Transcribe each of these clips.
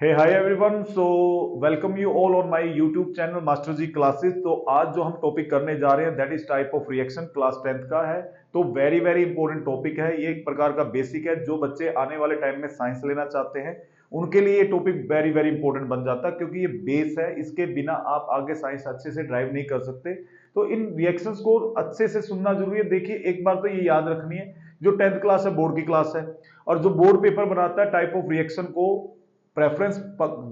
Hey hi everyone, so welcome you all on my YouTube channel master ji classes. तो आज जो हम topic करने जा रहे हैं that is type of reaction, class 10th का है। तो वेरी वेरी इंपॉर्टेंट टॉपिक है, ये एक प्रकार का बेसिक है। जो बच्चे आने वाले टाइम में साइंस लेना चाहते हैं उनके लिए ये टॉपिक वेरी वेरी इंपॉर्टेंट बन जाता है, क्योंकि ये बेस है, इसके बिना आप आगे साइंस अच्छे से ड्राइव नहीं कर सकते। तो इन रिएक्शंस को अच्छे से सुनना जरूरी है। देखिए, एक बार तो ये याद रखनी है, जो 10th क्लास है बोर्ड की क्लास है, और जो बोर्ड पेपर बनाता है टाइप ऑफ रिएक्शन को प्रेफरेंस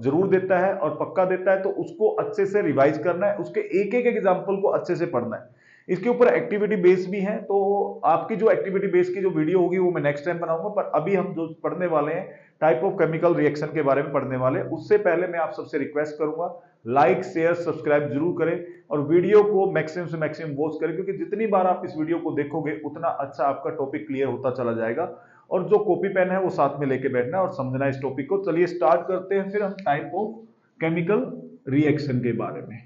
जरूर देता है और पक्का देता है, तो उसको अच्छे से रिवाइज करना है, उसके एक एक एग्जाम्पल को अच्छे से पढ़ना है। इसके ऊपर एक्टिविटी बेस भी है, तो आपकी जो एक्टिविटी बेस की जो वीडियो होगी वो मैं नेक्स्ट टाइम बनाऊंगा। पर अभी हम जो पढ़ने वाले हैं टाइप ऑफ केमिकल रिएक्शन के बारे में पढ़ने वाले हैं, उससे पहले मैं आप सबसे रिक्वेस्ट करूंगा लाइक शेयर सब्सक्राइब जरूर करें और वीडियो को मैक्सिमम से मैक्सिमम वॉच करें, क्योंकि जितनी बार आप इस वीडियो को देखोगे उतना अच्छा आपका टॉपिक क्लियर होता चला जाएगा। और जो कॉपी पेन है वो साथ में लेके बैठना है और समझना इस टॉपिक को। चलिए स्टार्ट करते हैं फिर हम टाइप ऑफ केमिकल रिएक्शन के बारे में।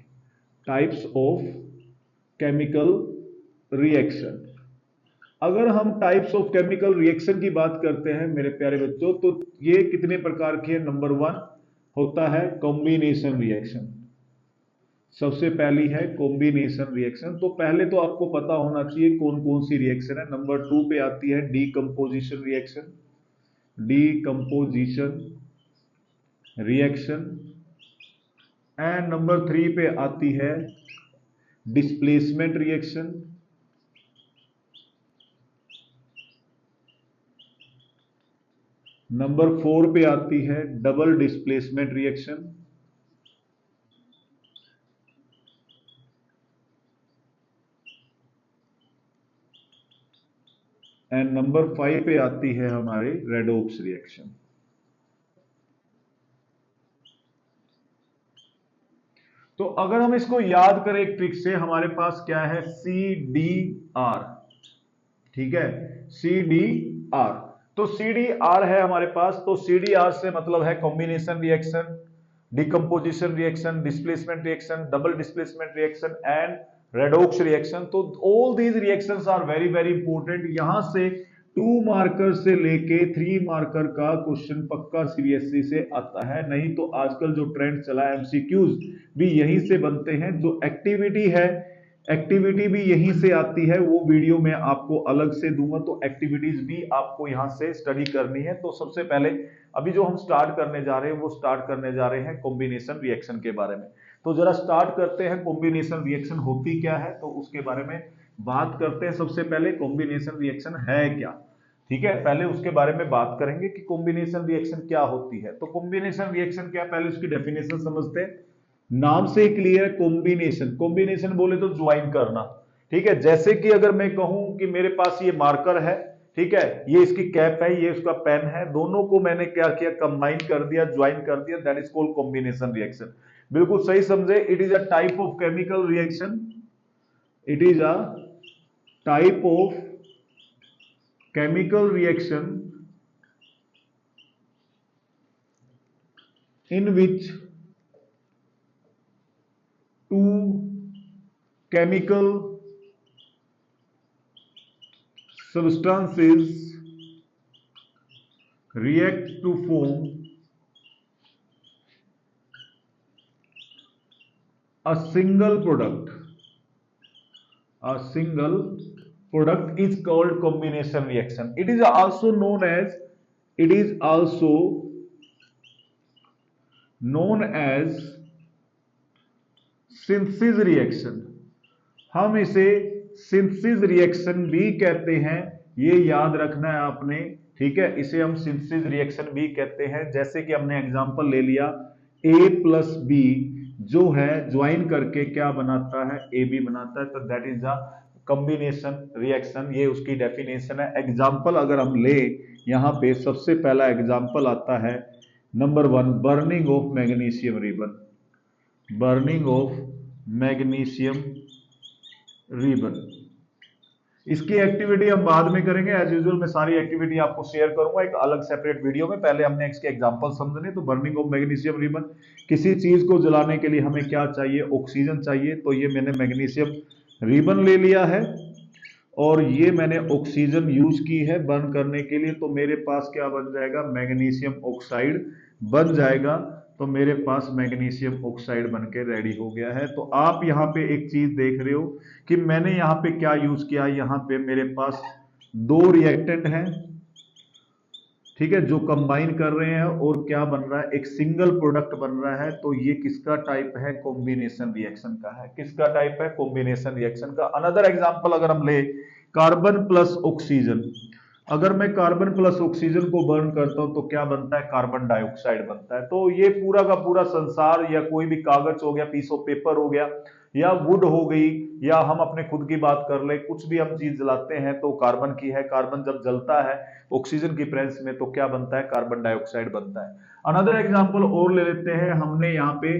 Types of chemical reaction. अगर हम टाइप्स ऑफ केमिकल रिएक्शन की बात करते हैं मेरे प्यारे बच्चों, तो ये कितने प्रकार की है। नंबर 1 होता है कॉम्बिनेशन रिएक्शन। सबसे पहली है कॉम्बिनेशन रिएक्शन। तो पहले तो आपको पता होना चाहिए कौन कौन सी रिएक्शन है। नंबर 2 पे आती है decomposition reaction, decomposition reaction. And number 3 पे आती है डिस्प्लेसमेंट रिएक्शन। नंबर 4 पे आती है double displacement reaction. And number 5 पे आती है हमारी रेडॉक्स रिएक्शन। तो अगर हम इसको याद करें एक ट्रिक से, हमारे पास क्या है, सी डी आर। ठीक है, सी डी आर। तो सी डी आर है हमारे पास। तो सी डी आर से मतलब है combination reaction, decomposition reaction, displacement reaction, double displacement reaction and redox reaction. तो all these reactions are very very important. यहां से 2 मार्कर से लेके 3 मार्कर का क्वेश्चन पक्का सीबीएसई से आता है। नहीं तो आजकल जो ट्रेंड चला है एमसीक्यूज भी यहीं से बनते हैं। जो एक्टिविटी है, एक्टिविटी भी यहीं से आती है। वो वीडियो में आपको अलग से दूंगा, तो एक्टिविटीज भी आपको यहां से स्टडी करनी है। तो सबसे पहले अभी जो हम स्टार्ट करने जा रहे हैं वो स्टार्ट करने जा रहे हैं कॉम्बिनेशन रिएक्शन के बारे में। तो जरा स्टार्ट करते हैं कॉम्बिनेशन रिएक्शन होती क्या है, तो उसके बारे में बात करते हैं। सबसे पहले कॉम्बिनेशन रिएक्शन है क्या, ठीक है, पहले उसके बारे में बात करेंगे कि कॉम्बिनेशन रिएक्शन क्या होती है। तो कॉम्बिनेशन रिएक्शन क्या, पहले उसकी डेफिनेशन समझते हैं। नाम से क्लियर है, कॉम्बिनेशन। कॉम्बिनेशन बोले तो ज्वाइन करना। ठीक है, जैसे कि अगर मैं कहूं कि मेरे पास ये मार्कर है, ठीक है, ये इसकी कैप है, ये उसका पेन है, दोनों को मैंने क्या किया, कंबाइन कर दिया, ज्वाइन कर दिया, that is called combination reaction. बिल्कुल सही समझे। It is a type of chemical reaction, it is a type of chemical reaction in which two chemical substances react to form a single product. A single product is called combination reaction. It is also known as, it is also known as synthesis reaction. हम इसे synthesis reaction भी कहते हैं, ये याद रखना है आपने। ठीक है, इसे हम सिंथेसिस रिएक्शन भी कहते हैं। जैसे कि हमने एग्जांपल ले लिया, A प्लस बी जो है ज्वाइन करके क्या बनाता है, ए बी बनाता है, तो that is the combination reaction. ये उसकी डेफिनेशन है। एग्जाम्पल अगर हम ले, यहाँ पे सबसे पहला एग्जाम्पल आता है number 1, burning of magnesium ribbon. Burning of magnesium ribbon. इसकी एक्टिविटी हम बाद में करेंगे। एज यूजुअल मैं सारी एक्टिविटी आपको शेयर करूंगा एक अलग सेपरेट वीडियो में। पहले हमने इसके एग्जांपल समझने। तो बर्निंग ऑफ मैग्नीशियम रिबन, किसी चीज को जलाने के लिए हमें क्या चाहिए, ऑक्सीजन चाहिए। तो ये मैंने मैग्नीशियम रिबन ले लिया है और ये मैंने ऑक्सीजन यूज की है बर्न करने के लिए। तो मेरे पास क्या बन जाएगा, मैग्नीशियम ऑक्साइड बन जाएगा तो मेरे पास मैग्नीशियम ऑक्साइड बनके रेडी हो गया है। तो आप यहाँ पे एक चीज देख रहे हो कि मैंने यहाँ पे क्या यूज किया। यहाँ पे मेरे पास दो रिएक्टेंट हैं, ठीक है, जो कंबाइन कर रहे हैं और क्या बन रहा है, एक सिंगल प्रोडक्ट बन रहा है। तो ये किसका टाइप है, कॉम्बिनेशन रिएक्शन का है। किसका टाइप है, कॉम्बिनेशन रिएक्शन का। अनदर एग्जांपल अगर हम ले, कार्बन प्लस ऑक्सीजन। अगर मैं कार्बन प्लस ऑक्सीजन को बर्न करता हूं तो क्या बनता है, कार्बन डाइऑक्साइड बनता है। तो ये पूरा का पूरा संसार या कोई भी कागज हो गया, पीस ऑफ पेपर हो गया, या वुड हो गई, या हम अपने खुद की बात कर ले, कुछ भी हम चीज जलाते हैं तो कार्बन की है। कार्बन जब जलता है ऑक्सीजन की प्रेजेंस में तो क्या बनता है, कार्बन डाइऑक्साइड बनता है। अनदर एग्जांपल और ले लेते हैं, हमने यहाँ पे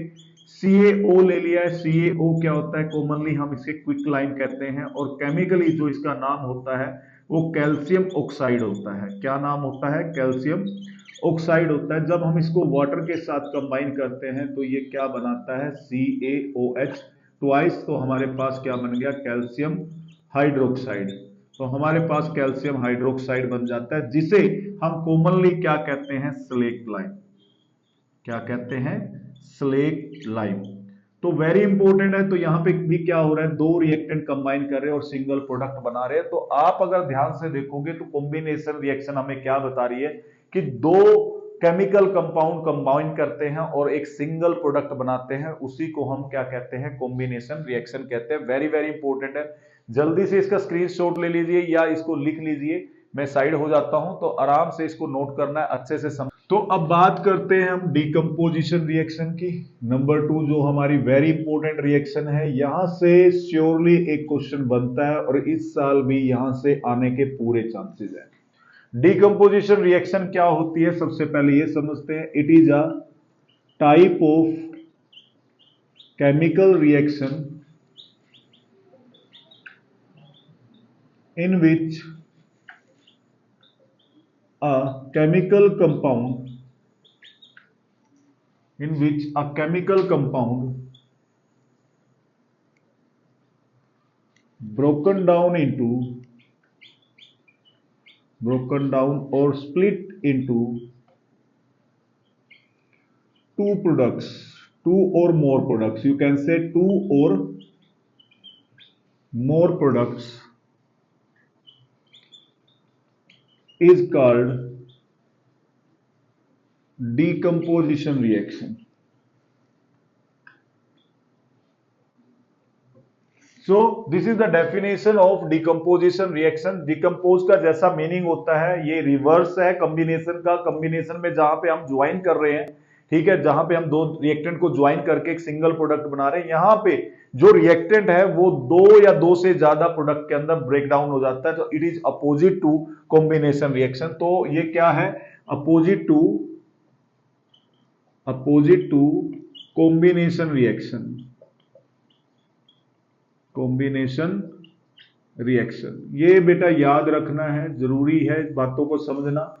CaO ले लिया है। CaO क्या होता है, कॉमनली हम इसे क्विक लाइम कहते हैं, और केमिकली जो इसका नाम होता है वो कैल्शियम ऑक्साइड होता है। क्या नाम होता है, कैल्शियम ऑक्साइड होता है। जब हम इसको वाटर के साथ कंबाइन करते हैं तो ये क्या बनाता है, CaOH ट्वाइस। तो हमारे पास क्या बन गया, कैल्शियम हाइड्रोक्साइड। तो हमारे पास कैल्शियम हाइड्रोक्साइड बन जाता है, जिसे हम कॉमनली क्या कहते हैं, स्लेक लाइम। क्या कहते हैं, स्लेक लाइम। तो वेरी इंपॉर्टेंट है। तो यहां पे भी क्या हो रहा है, दो रिएक्टेंट कंबाइन कर रहे हैं और सिंगल प्रोडक्ट बना रहे हैं। तो आप अगर ध्यान से देखोगे तो कॉम्बिनेशन रिएक्शन हमें क्या बता रही है कि दो केमिकल कंपाउंड कंबाइन करते हैं और एक सिंगल प्रोडक्ट बनाते हैं, उसी को हम क्या कहते हैं, कॉम्बिनेशन रिएक्शन कहते हैं। वेरी वेरी इंपॉर्टेंट है। जल्दी से इसका स्क्रीनशॉट ले लीजिए या इसको लिख लीजिए, मैं साइड हो जाता हूं तो आराम से इसको नोट करना है, अच्छे से समझ। तो अब बात करते हैं हम डिकम्पोजिशन रिएक्शन की। नंबर 2 जो हमारी वेरी इंपॉर्टेंट रिएक्शन है, यहां से श्योरली एक क्वेश्चन बनता है और इस साल भी यहां से आने के पूरे चांसेस है। डिकम्पोजिशन रिएक्शन क्या होती है, सबसे पहले ये समझते हैं। It is a type of chemical reaction in which a chemical compound broken down or split into two or more products, you can say two or more products, is called decomposition reaction. So this is the definition of decomposition reaction. Decompose का जैसा meaning होता है, ये reverse है combination का। Combination में जहां पे हम ज्वाइन कर रहे हैं, ठीक है, जहां पे हम दो रिएक्टेंट को ज्वाइन करके एक सिंगल प्रोडक्ट बना रहे हैं, यहां पे जो रिएक्टेंट है वो दो या दो से ज्यादा प्रोडक्ट के अंदर ब्रेक डाउन हो जाता है। तो it is opposite to combination reaction. तो ये क्या है, opposite to combination reaction. Combination reaction, ये बेटा याद रखना है, जरूरी है बातों को समझना।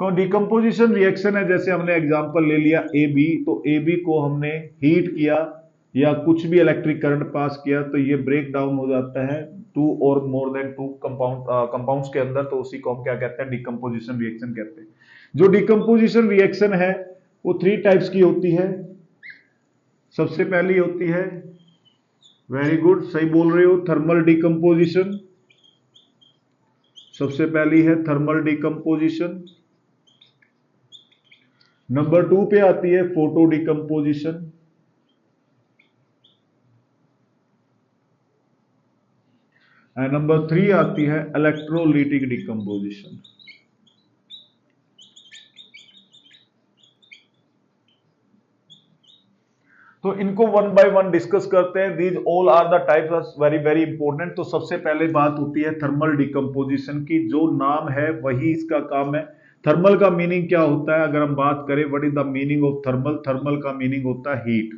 डिकम्पोजिशन रिएक्शन है, जैसे हमने एग्जांपल ले लिया AB, तो AB को हमने हीट किया या कुछ भी इलेक्ट्रिक करंट पास किया तो ये ब्रेक डाउन हो जाता है टू और मोर देन टू कंपाउंड्स के अंदर। तो उसी को हम क्या कहते हैं, डिकम्पोजिशन रिएक्शन कहते हैं। जो डिकम्पोजिशन रिएक्शन है वो 3 टाइप्स की होती है। सबसे पहली होती है, वेरी गुड, सही बोल रहे हो, थर्मल डिकम्पोजिशन। सबसे पहली है थर्मल डिकम्पोजिशन। नंबर 2 पे आती है फोटो डिकम्पोजिशन। एंड नंबर 3 आती है इलेक्ट्रोलिटिक डिकम्पोजिशन। तो इनको वन बाय वन डिस्कस करते हैं। These all are the types, very very important. तो सबसे पहले बात होती है थर्मल डिकम्पोजिशन की। जो नाम है वही इसका काम है। थर्मल का मीनिंग क्या होता है, अगर हम बात करें what is the meaning of thermal. Thermal का मीनिंग होता है हीट।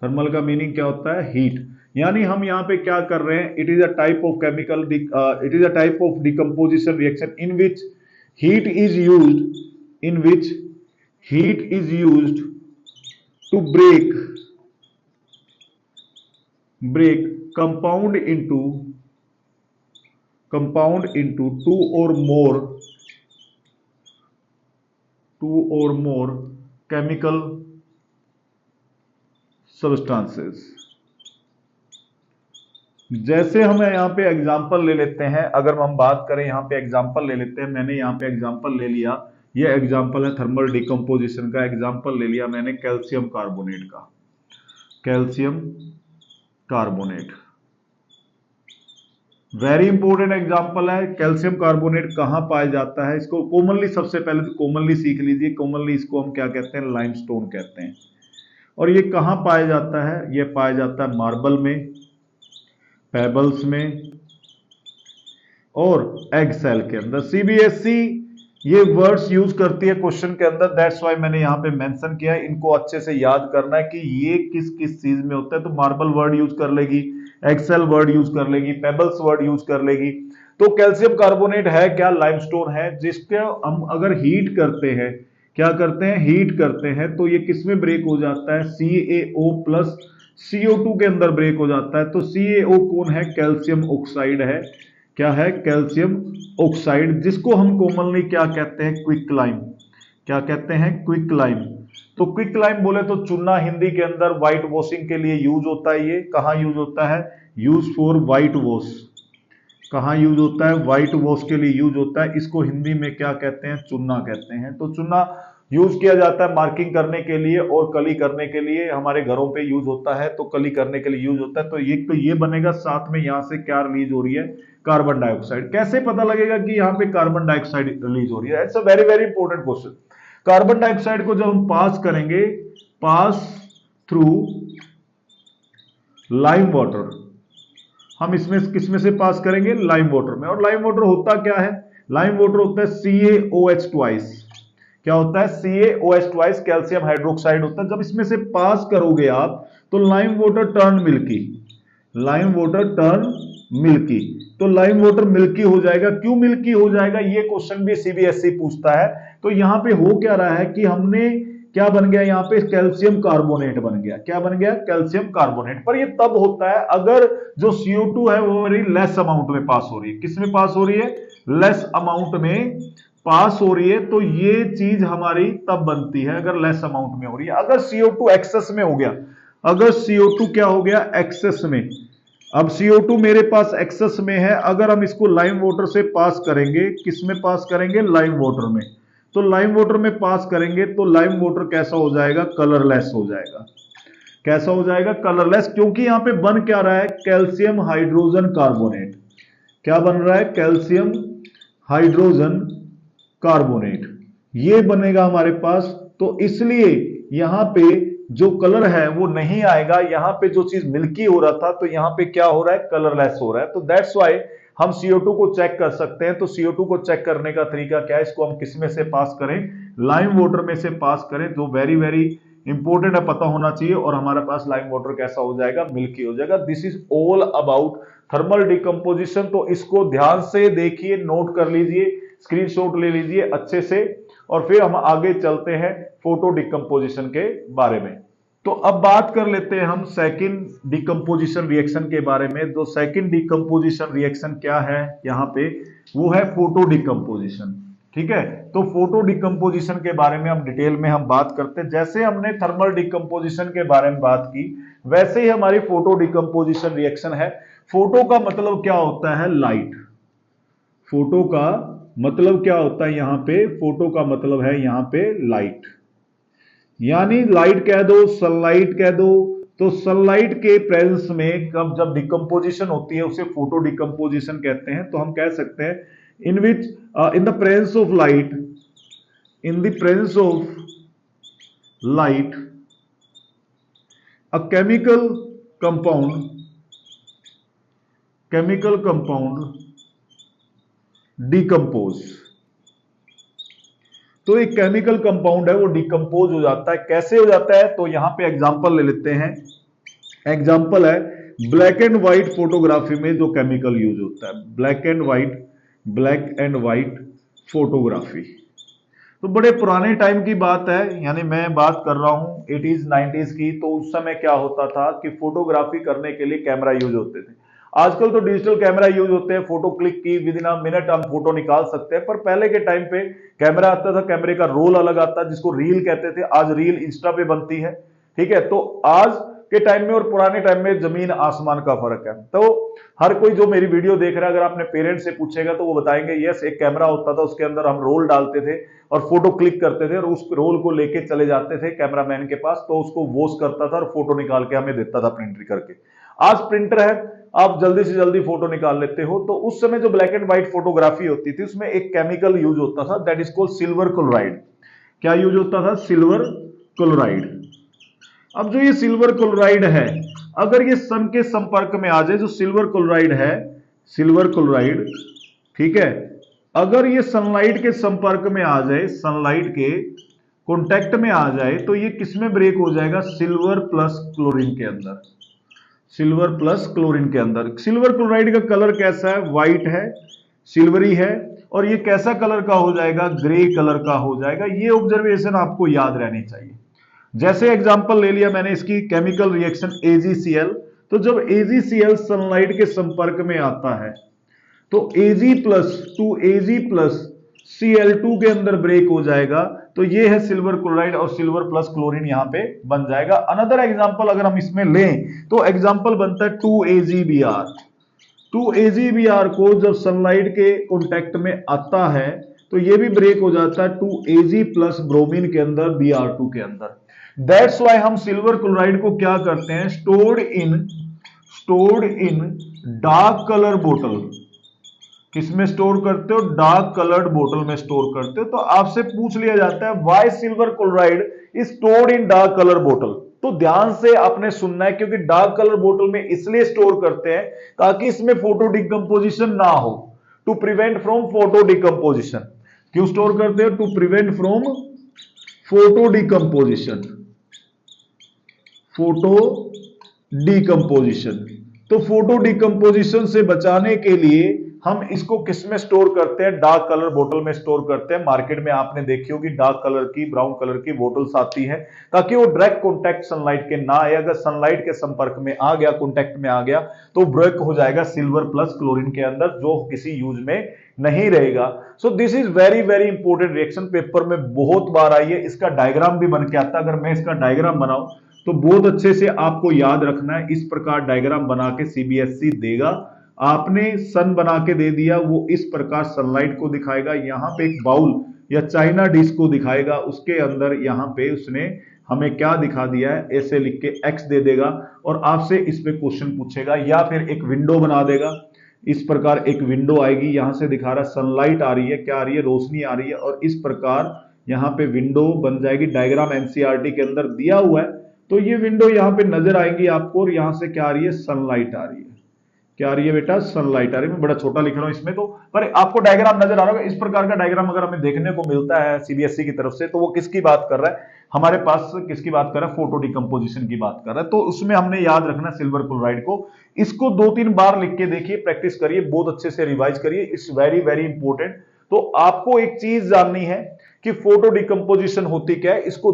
थर्मल का मीनिंग क्या होता है, हीट। यानी हम यहाँ पे क्या कर रहे हैं, it is a type of chemical, it is a type of decomposition reaction in which heat is used to break compound into two or more chemical substances. जैसे हम यहां पे एग्जांपल ले लेते हैं, अगर हम बात करें यहां पे एग्जांपल ले लेते हैं, मैंने यहां पे एग्जांपल ले लिया, ये एग्जांपल है थर्मल डिकम्पोजिशन का, एग्जांपल ले लिया मैंने कैल्शियम कार्बोनेट का, calcium carbonate, very important example है। कैल्शियम कार्बोनेट कहां पाया जाता है, इसको कॉमनली, सबसे पहले तो कॉमनली सीख लीजिए, कॉमनली इसको हम क्या कहते हैं, लाइमस्टोन कहते हैं। और ये कहां पाया जाता है, ये पाया जाता है मार्बल में, पेबल्स में और एग सेल के अंदर। सीबीएसई ये वर्ड्स यूज करती है क्वेश्चन के अंदर, दैट्स व्हाई मैंने यहां पे मेंशन किया है, इनको अच्छे से याद करना है कि ये किस किस चीज में होता है। तो मार्बल वर्ड यूज कर लेगी, एक्सेल वर्ड यूज कर लेगी, पेबल्स वर्ड यूज कर लेगी। तो कैल्शियम कार्बोनेट है क्या, लाइमस्टोन है, जिसके हम अगर हीट करते हैं, क्या करते हैं, हीट करते हैं, तो ये किसमें ब्रेक हो जाता है, CaO प्लस CO2 के अंदर ब्रेक हो जाता है। तो CaO कौन है, कैल्शियम ऑक्साइड है, क्या है, कैल्शियम ऑक्साइड, जिसको हम कॉमनली क्या कहते हैं, क्विक लाइम, क्या कहते हैं, क्विक लाइम। तो क्विक लाइम बोले तो चूना हिंदी के अंदर व्हाइट वॉशिंग के लिए यूज होता है। ये कहां यूज होता है, यूज फॉर व्हाइट वॉश, कहां यूज होता है, व्हाइट वॉश के लिए यूज होता है। इसको हिंदी में क्या कहते हैं, चूना कहते हैं। तो चूना यूज किया जाता है मार्किंग करने के लिए और कली करने के लिए, हमारे घरों पे यूज होता है, तो कली करने के लिए यूज होता है। तो ये बनेगा, साथ में यहां से क्या रिलीज हो रही है, कार्बन डाइऑक्साइड। कैसे पता लगेगा कि यहां पे कार्बन डाइऑक्साइड रिलीज हो रही है, it's a very very important question. Carbon dioxide को जब हम पास करेंगे, पास थ्रू लाइम वाटर, हम इसमें किसमें से पास करेंगे, लाइम वाटर में। और लाइम वाटर होता क्या है, लाइम वाटर होता है CaOH ट्वाइस, क्या होता है, CaOH ट्वाइस, कैल्शियम हाइड्रोक्साइड होता है। जब इसमें से पास करोगे आप, तो lime water turn milky, lime water turn milky, तो लाइम वाटर मिल्की हो जाएगा। क्यों मिल्की हो जाएगा, ये क्वेश्चन भी सीबीएसई पूछता है। तो यहां पे हो क्या रहा है कि हमने क्या बन गया, यहां पे कैल्शियम कार्बोनेट बन गया, क्या बन गया, कैल्शियम कार्बोनेट। पर ये तब होता है अगर जो CO2 है वो वेरी लेस अमाउंट में पास हो रही है। किस में पास हो रही है, लेस अमाउंट में पास हो रही है। तो ये चीज हमारी तब बनती है अगर लेस अमाउंट में हो रही है। अगर CO2 एक्सेस में हो गया, अगर CO2 क्या हो गया, एक्सेस में, अब CO2 मेरे पास एक्सेस में है, अगर हम इसको लाइम वाटर से पास करेंगे, किस में पास करेंगे, लाइम वाटर में, तो लाइम वाटर में पास करेंगे तो लाइम वाटर कैसा हो जाएगा, कलरलेस हो जाएगा। कैसा हो जाएगा, कलरलेस, क्योंकि यहां पे बन क्या रहा है, कैल्शियम हाइड्रोजन कार्बोनेट, क्या बन रहा है, कैल्शियम हाइड्रोजन कार्बोनेट, ये बनेगा हमारे पास। तो इसलिए यहां पे जो कलर है वो नहीं आएगा, यहां पे जो चीज मिल्की हो रहा था, तो यहां पे क्या हो रहा है, कलरलेस हो रहा है। तो दैट्स व्हाई हम CO2 को चेक कर सकते हैं। तो CO2 को चेक करने का तरीका क्या है, इसको हम किस में से पास करें, लाइम वाटर में से पास करें, जो वेरी वेरी इंपॉर्टेंट है, पता होना चाहिए। और हमारे पास लाइम वाटर कैसा हो जाएगा, मिल्की हो जाएगा। This is all about thermal decomposition. तो इसको ध्यान से देखिए, नोट कर लीजिए, स्क्रीनशॉट ले लीजिए अच्छे से, और फिर हम आगे चलते हैं फोटो डिकम्पोजिशन के बारे में। तो अब बात कर लेते हैं हम सेकंड डिकम्पोजिशन रिएक्शन के बारे में। तो सेकंड डिकम्पोजिशन रिएक्शन क्या है यहां पे, वो है फोटो डिकम्पोजिशन। ठीक है, तो फोटो डिकम्पोजिशन के बारे में हम डिटेल में हम बात करते हैं। जैसे हमने थर्मल डिकम्पोजिशन के बारे में बात की, वैसे ही हमारी फोटो डिकम्पोजिशन रिएक्शन है। फोटो का मतलब क्या होता है, लाइट। फोटो का मतलब क्या होता है, यहां पे फोटो का मतलब है यहां पे लाइट, यानी लाइट कह दो, सनलाइट कह दो। तो सनलाइट के प्रेजेंस में कब जब डिकम्पोजिशन होती है उसे फोटो डिकम्पोजिशन कहते हैं। तो हम कह सकते हैं in which in the presence of light, in the presence of light a chemical compound decompose. तो एक केमिकल कंपाउंड है वो डिकम्पोज हो जाता है। कैसे हो जाता है, तो यहां पे एग्जांपल ले लेते हैं। एग्जांपल है ब्लैक एंड व्हाइट फोटोग्राफी में जो केमिकल यूज होता है, ब्लैक एंड व्हाइट फोटोग्राफी। तो बड़े पुराने टाइम की बात है, यानी मैं बात कर रहा हूं 80s 90s की। तो उस समय क्या होता था कि फोटोग्राफी करने के लिए कैमरा यूज होते थे। आजकल तो डिजिटल कैमरा यूज होते हैं, फोटो क्लिक की विद इन अ मिनट हम फोटो निकाल सकते हैं, पर पहले के टाइम पे कैमरा आता था, कैमरे का रोल अलग आता, जिसको रील कहते थे। आज रील इंस्टा पे बनती है, ठीक है। तो आज के टाइम में और पुराने टाइम में जमीन आसमान का फर्क है। तो हर कोई जो मेरी वीडियो देख रहा है, अगर आपने पेरेंट्स से पूछेगा तो वो बताएंगे यस, एक कैमरा होता था, उसके अंदर हम रोल डालते थे और फोटो क्लिक करते थे और उस रोल को लेके चले जाते थे कैमरामैन के पास, तो उसको वॉश करता था और फोटो निकाल के हमें देता था प्रिंटर करके। आज प्रिंटर है, आप जल्दी से जल्दी फोटो निकाल लेते हो। तो उस समय जो ब्लैक एंड व्हाइट फोटोग्राफी होती थी उसमें एक केमिकल यूज होता था, that is called silver chloride. क्या यूज होता था? Silver chloride. अब जो ये सिल्वर क्लोराइड है, अगर ये सन के संपर्क में आ जाए, जो सिल्वर क्लोराइड है, सिल्वर क्लोराइड, ठीक है, अगर ये सनलाइट के संपर्क में आ जाए, सनलाइट के कांटेक्ट में आ जाए, तो ये किसमें ब्रेक हो जाएगा? सिल्वर प्लस क्लोरीन के अंदर। सिल्वर प्लस क्लोरीन के अंदर। सिल्वर क्लोराइड का कलर कैसा है? व्हाइट है, सिल्वरी है, और ये कैसा कलर का हो जाएगा? ग्रे कलर का हो जाएगा। ये ऑब्जर्वेशन आपको याद रहनी चाहिए। जैसे एग्जांपल ले लिया मैंने इसकी केमिकल रिएक्शन AgCl, तो जब AgCl सनलाइट के संपर्क में आता है तो Ag plus two Ag plus Cl2 के अंदर ब्रेक हो जाएगा, तो ये है सिल्वर क्लोराइड और सिल्वर प्लस क्लोरीन यहां पे बन जाएगा। अनदर एग्जांपल अगर हम इसमें लें तो एग्जांपल बनता है 2AgBr। 2AgBr को जब सनलाइट के कांटेक्ट में आता है तो ये भी ब्रेक हो जाता है 2Ag प्लस ब्रोमीन के अंदर, Br2 के अंदर। दैट्स वाई हम सिल्वर क्लोराइड को क्या करते हैं? स्टोर्ड इन डार्क कलर बोतल। किसमें स्टोर करते हो? डार्क कलर्ड बोतल में स्टोर करते हो। तो आपसे पूछ लिया जाता है why silver chloride is stored in dark colour बोतल। तो ध्यान से आपने सुनना है, क्योंकि डार्क कलर बोतल में इसलिए स्टोर करते हैं ताकि इसमें फोटो डिकम्पोजिशन ना हो, to prevent from photo decomposition. क्यों स्टोर करते हो? To prevent from photo decomposition. Photo decomposition. तो फोटो डिकम्पोजिशन से बचाने के लिए हम इसको किस में स्टोर करते हैं? डार्क कलर बोतल में स्टोर करते हैं। मार्केट में आपने देखी होगी डार्क कलर की, ब्राउन कलर की बोतल्स आती है, ताकि वो डायरेक्ट कॉन्टैक्ट सनलाइट के ना आए। अगर सनलाइट के संपर्क में आ गया, कॉन्टैक्ट में आ गया, तो ब्रेक हो जाएगा सिल्वर प्लस क्लोरीन के अंदर, जो किसी यूज में नहीं रहेगा। So this is very very important reaction, paper में बहुत बार आई है। इसका डायग्राम भी बन के आता है। अगर मैं इसका डायग्राम बनाऊं तो बहुत अच्छे से आपको याद रखना है। इस प्रकार डायग्राम बना के CBSE देगा। आपने सन बना के दे दिया, वो इस प्रकार सनलाइट को दिखाएगा। यहां पे एक बाउल या चाइना डिश को दिखाएगा, उसके अंदर यहां पे उसने हमें क्या दिखा दिया है, ऐसे लिख के X दे देगा और आपसे इस पे क्वेश्चन पूछेगा। या फिर एक विंडो बना देगा, इस प्रकार एक विंडो आएगी, यहां से दिखा रहा है सनलाइट आ रही है, क्या आ रही है? रोशनी आ रही है, और इस प्रकार यहां पे विंडो बन जाएगी। डायग्राम NCERT के अंदर दिया हुआ है। तो ये विंडो यहां पे नजर आएंगी आपको, और यहां से क्या आ रही है? सनलाइट आ रही है। क्या आ रही है बेटा? सनलाइट आ रही है। मैं बड़ा छोटा लिख रहा हूं इसमें, तो पर आपको डायग्राम नजर आ रहा होगा। इस प्रकार का डायग्राम अगर हमें देखने को मिलता है CBSE की तरफ से, तो वो किसकी बात कर रहा है? हमारे पास किसकी बात कर रहा है? फोटो डिकम्पोजिशन की बात कर रहा है। तो उसमें हमने याद रखना सिल्वर क्लोराइड को। इसको 2-3 बार लिख के देखिए, प्रैक्टिस करिए, बहुत अच्छे से रिवाइज करिए। It's very very important. तो आपको एक चीज जाननी है कि फोटो डिकम्पोजिशन होती क्या है, इसको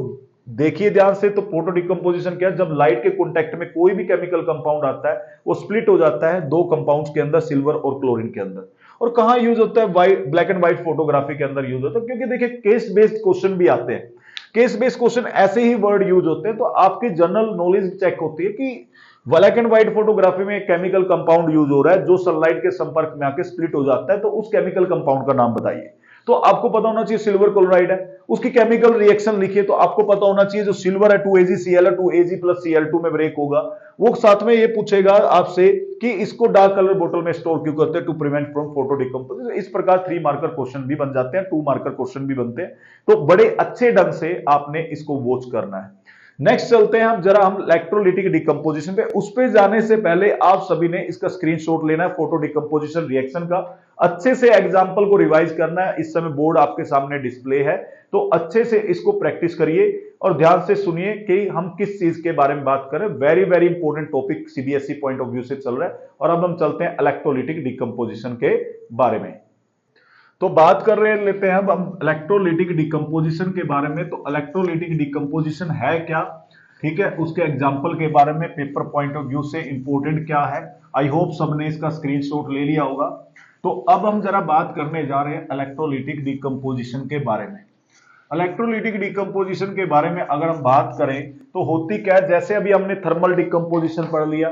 देखिए ध्यान से। तो फोटो डिकम्पोजिशन क्या है? जब लाइट के कांटेक्ट में कोई भी केमिकल कंपाउंड आता है, वो स्प्लिट हो जाता है दो कंपाउंड्स के अंदर, सिल्वर और क्लोरीन के अंदर। और कहां यूज होता है? White, black and white photography के अंदर यूज होता है। क्योंकि देखिए केस बेस्ड क्वेश्चन भी आते हैं। केस बेस्ड क्वेश्चन ऐसे ही वर्ड यूज होते हैं, तो आपकी जनरल नॉलेज चेक होती है कि ब्लैक एंड व्हाइट फोटोग्राफी में एक केमिकल कंपाउंड यूज हो रहा है जो सनलाइट के संपर्क में आके स्प्लिट हो जाता है, तो उस केमिकल कंपाउंड का नाम बताइए। तो आपको पता होना चाहिए सिल्वर क्लोराइड है, उसकी केमिकल रिएक्शन लिखिए। तो आपको पता होना चाहिए जो सिल्वर है 2AgCl है, 2Ag प्लस Cl2 में ब्रेक होगा। वो साथ में ये पूछेगा आपसे कि इसको डार्क कलर बोतल में स्टोर क्यों करते हैं? To prevent from photo decomposition. इस प्रकार 3 मार्कर क्वेश्चन भी बन जाते हैं, 2 मार्कर क्वेश्चन भी बनते हैं। तो बड़े अच्छे ढंग से आपने इसको वॉच करना है। नेक्स्ट चलते हैं हम इलेक्ट्रोलिटिक डिकम्पोजिशन पे। उस पे जाने से पहले आप सभी ने इसका स्क्रीनशॉट लेना है, फोटो डिकम्पोजिशन रिएक्शन का। अच्छे से एग्जांपल को रिवाइज करना है। इस समय बोर्ड आपके सामने डिस्प्ले है, तो अच्छे से इसको प्रैक्टिस करिए और ध्यान से सुनिए कि हम किस चीज के बारे में बात कर रहे हैं। Very very important topic CBSE point of view से चल रहा है। और अब हम चलते हैं इलेक्ट्रोलिटिक डिकम्पोजिशन के बारे में। तो बात कर रहे लेते हैं अब हम इलेक्ट्रोलिटिक डिकम्पोजिशन के बारे में। तो इलेक्ट्रोलिटिक डिकम्पोजिशन है क्या? ठीक है, उसके एग्जाम्पल के बारे में पेपर पॉइंट ऑफ व्यू से इंपॉर्टेंट क्या है, आई होप सबने इसका स्क्रीनशॉट ले लिया होगा। तो अब हम जरा बात करने जा रहे हैं इलेक्ट्रोलिटिक डिकम्पोजिशन के बारे में। इलेक्ट्रोलिटिक डिकम्पोजिशन के बारे में अगर हम बात करें तो होती क्या है, जैसे अभी हमने थर्मल डिकम्पोजिशन पढ़ लिया,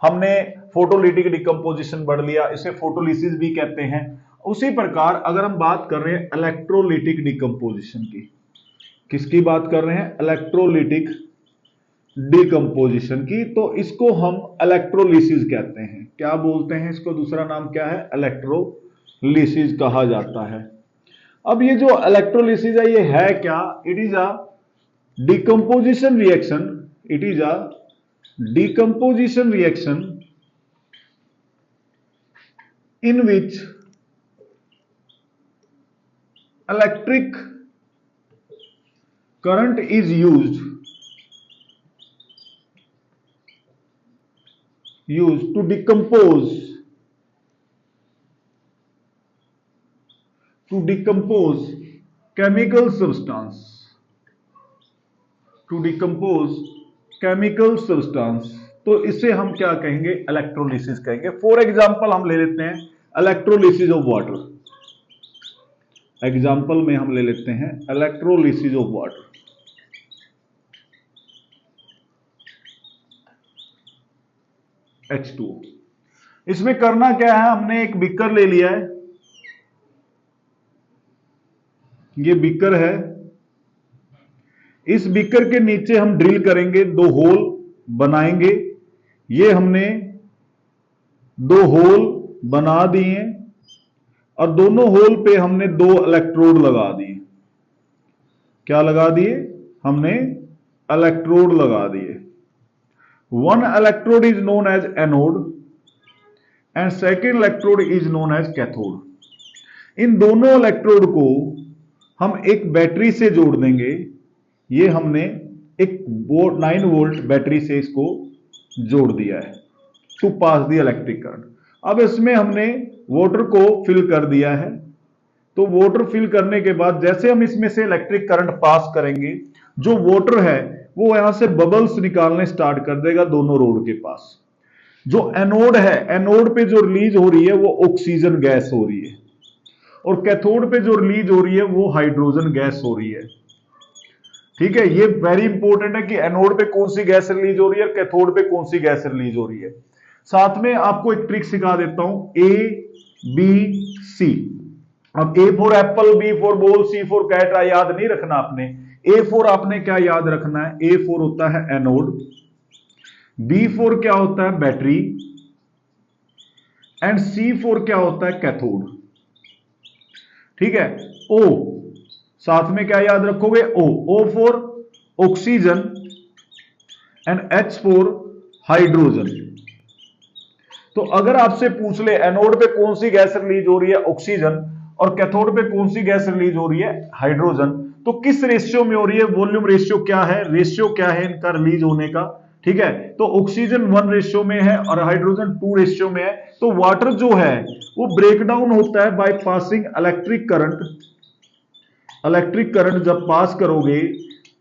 हमने फोटोलिटिक डिकम्पोजिशन पढ़ लिया, इसे फोटोलिसिस भी कहते हैं। उसी प्रकार अगर हम बात कर रहे हैं इलेक्ट्रोलिटिक डिकम्पोजिशन की, किसकी बात कर रहे हैं, इलेक्ट्रोलिटिक डिकम्पोजिशन की, तो इसको हम इलेक्ट्रोलिसिस कहते हैं। क्या बोलते हैं इसको, दूसरा नाम क्या है, इलेक्ट्रोलिसिस कहा जाता है। अब ये जो इलेक्ट्रोलिसिस है ये है क्या, it is a decomposition reaction, it is a decomposition reaction in which electric current is used to decompose chemical substance, to decompose chemical substance। तो इसे हम क्या कहेंगे, इलेक्ट्रोलिसिस कहेंगे। फॉर एग्जांपल हम ले लेते हैं इलेक्ट्रोलिसिस ऑफ वाटर, एग्जांपल में हम ले लेते हैं इलेक्ट्रोलिसिस ऑफ वाटर। H2O, इसमें करना क्या है, हमने एक बीकर ले लिया है, ये बीकर है, इस बीकर के नीचे हम ड्रिल करेंगे, 2 होल बनाएंगे। ये हमने 2 होल बना दिए और दोनों होल पे हमने 2 इलेक्ट्रोड लगा दिए। क्या लगा दिए, हमने इलेक्ट्रोड लगा दिए। 1 electrode is known as anode and second electrode is known as cathode. इन दोनों इलेक्ट्रोड को हम एक बैटरी से जोड़ देंगे। ये हमने एक 9 वोल्ट बैटरी से इसको जोड़ दिया है to pass the electric current. अब इसमें हमने वाटर को फिल कर दिया है, तो वाटर फिल करने के बाद जैसे हम इसमें से इलेक्ट्रिक करंट पास करेंगे, जो वाटर है वो यहां से बबल्स निकालने स्टार्ट कर देगा दोनों रोड के पास। जो एनोड है, एनोड पे जो रिलीज हो रही है वो ऑक्सीजन गैस हो रही है, और कैथोड पे जो रिलीज हो रही है वो हाइड्रोजन गैस हो रही है। ठीक है, ये वेरी इंपॉर्टेंट है कि एनोड पे कौन सी गैस रिलीज हो रही है और कैथोड पे कौन सी गैस रिलीज हो रही है। साथ में आपको एक ट्रिक सिखा देता हूं, ए बी सी। अब A for apple, B for ball, C for cat याद नहीं रखना आपने। ए फॉर आपने क्या याद रखना है, ए फॉर होता है एनोड, बी फॉर क्या होता है बैटरी, एंड सी फॉर क्या होता है कैथोड। ठीक है, ओ साथ में क्या याद रखोगे, O for oxygen and H for hydrogen. तो अगर आपसे पूछ ले एनोड पे कौन सी गैस रिलीज हो रही है, ऑक्सीजन, और कैथोड पे कौन सी गैस रिलीज हो रही है, हाइड्रोजन, तो किस रेशियो में हो रही है, वॉल्यूम रेशियो क्या है, रेशियो क्या है इनका रिलीज होने का। ठीक है, तो ऑक्सीजन 1 रेशियो में है और हाइड्रोजन 2 रेशियो में है। तो वाटर जो है वो ब्रेकडाउन होता है by passing electric current. Electric current जब पास करोगे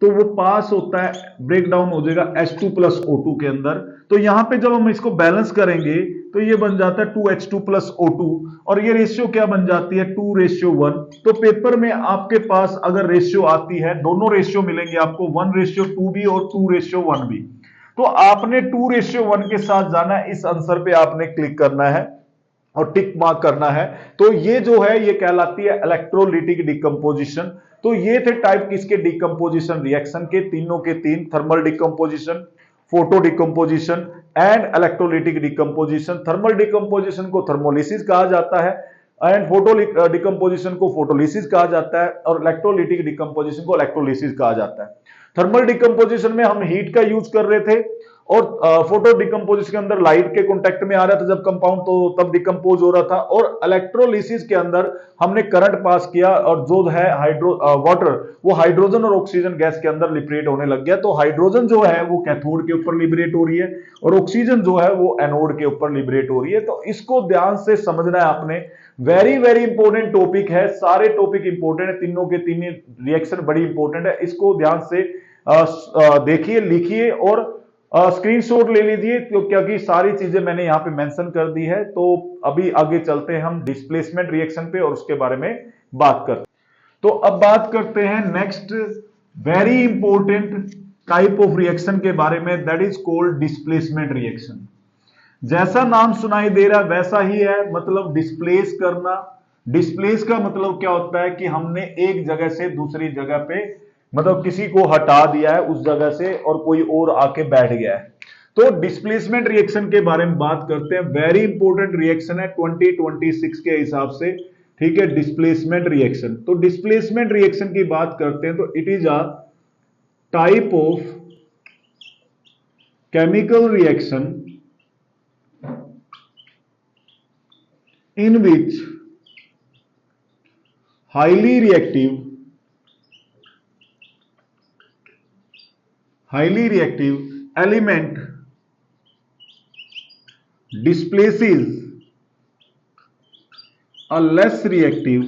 तो वो पास होता है, ब्रेक डाउन हो जाएगा H2 प्लस O2 के अंदर। तो यहां पे जब हम इसको बैलेंस करेंगे तो ये बन जाता है 2H2 प्लस O2, और ये रेशियो क्या बन जाती है, 2:1। तो पेपर में आपके पास अगर रेशियो आती है, दोनों रेशियो मिलेंगे आपको, 1:2 भी और 2:1 भी, तो आपने 2:1 के साथ जाना है। इस आंसर पे आपने क्लिक करना है और टिक मार्क करना है। तो ये जो है ये कहलाती है इलेक्ट्रोलिटिक डिकम्पोजिशन। तो ये थे टाइप किसके, डिकम्पोजिशन रिएक्शन के, तीनों के तीन, thermal decomposition, photo decomposition and electrolytic decomposition. Thermal decomposition को थर्मोलिसिस कहा जाता है एंड फोटो डिकम्पोजिशन को फोटोलिसिस कहा जाता है, और इलेक्ट्रोलिटिक डिकम्पोजिशन को इलेक्ट्रोलिसिस कहा जाता है। थर्मल डिकम्पोजिशन में हम हीट का यूज कर रहे थे, और फोटो डिकम्पोजिशन के अंदर लाइट के कांटेक्ट में आ रहा था जब कंपाउंड, तो तब डिकम्पोज हो रहा था। और इलेक्ट्रोलिसिस के अंदर हमने करंट पास किया, और जो है वाटर वो हाइड्रोजन और ऑक्सीजन गैस के अंदर लिबरेट होने लग गया। तो हाइड्रोजन जो है वो कैथोड के ऊपर लिबरेट हो रही है, और ऑक्सीजन जो है वो एनोड के ऊपर लिबरेट हो रही है। तो इसको ध्यान से समझना है आपने, वेरी वेरी इंपॉर्टेंट टॉपिक है, सारे टॉपिक इंपॉर्टेंट है, तीनों के तीन रिएक्शन बड़ी इंपॉर्टेंट है, इसको ध्यान से देखिए, लिखिए और स्क्रीनशॉट ले लीजिए, क्योंकि सारी चीजें मैंने यहां पे मेंशन कर दी है। तो अभी आगे चलते हैं हम डिस्प्लेसमेंट रिएक्शन पे और उसके बारे में बात करते हैं। तो अब बात करते हैं next very important type of reaction के बारे में, that is called displacement reaction. जैसा नाम सुनाई दे रहा है वैसा ही है, मतलब डिस्प्लेस करना। डिस्प्लेस का मतलब क्या होता है कि हमने एक जगह से दूसरी जगह पे, मतलब किसी को हटा दिया है उस जगह से और कोई और आके बैठ गया है। तो डिस्प्लेसमेंट रिएक्शन के बारे में बात करते हैं। वेरी इंपॉर्टेंट रिएक्शन है 2026 के हिसाब से, ठीक है, डिस्प्लेसमेंट रिएक्शन। तो डिस्प्लेसमेंट रिएक्शन की बात करते हैं तो it is a type of chemical reaction in which highly reactive element displaces a less reactive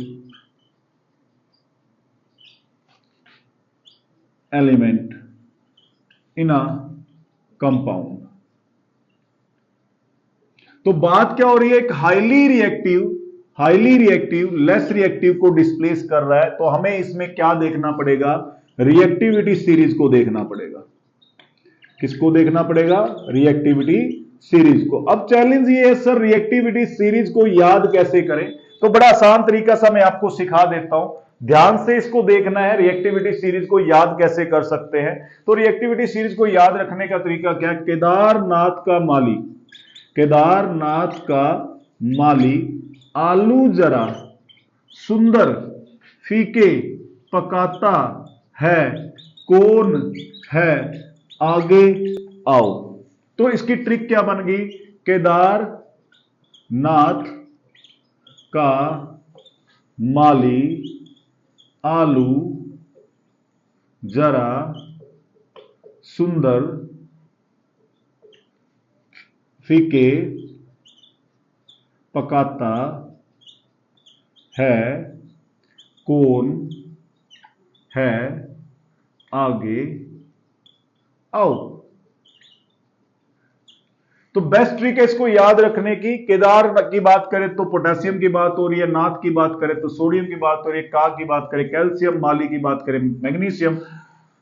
element in a compound। तो बात क्या हो रही है, एक हाईली रिएक्टिव लेस रिएक्टिव को डिस्प्लेस कर रहा है। तो हमें इसमें क्या देखना पड़ेगा, रिएक्टिविटी सीरीज को देखना पड़ेगा। किसको देखना पड़ेगा, रिएक्टिविटी सीरीज को। अब चैलेंज ये है सर रिएक्टिविटी सीरीज को याद कैसे करें, तो बड़ा आसान तरीका सा मैं आपको सिखा देता हूं, ध्यान से इसको देखना है। रिएक्टिविटी सीरीज को याद कैसे कर सकते हैं, तो रिएक्टिविटी सीरीज को याद रखने का तरीका क्या है, केदारनाथ का माली आलू जरा सुंदर फीके पकाता है, कौन है आगे आओ। तो इसकी ट्रिक क्या बन गई, केदारनाथ का माली आलू जरा सुंदर फीके पकाता है, कौन है आगे आओ। तो बेस्ट ट्रिक है इसको याद रखने की। केदार की बात करें तो पोटेशियम की बात हो रही है, नाथ की बात करें तो सोडियम की बात हो रही है, का की बात करें कैल्शियम, माली की बात करें मैग्नीशियम,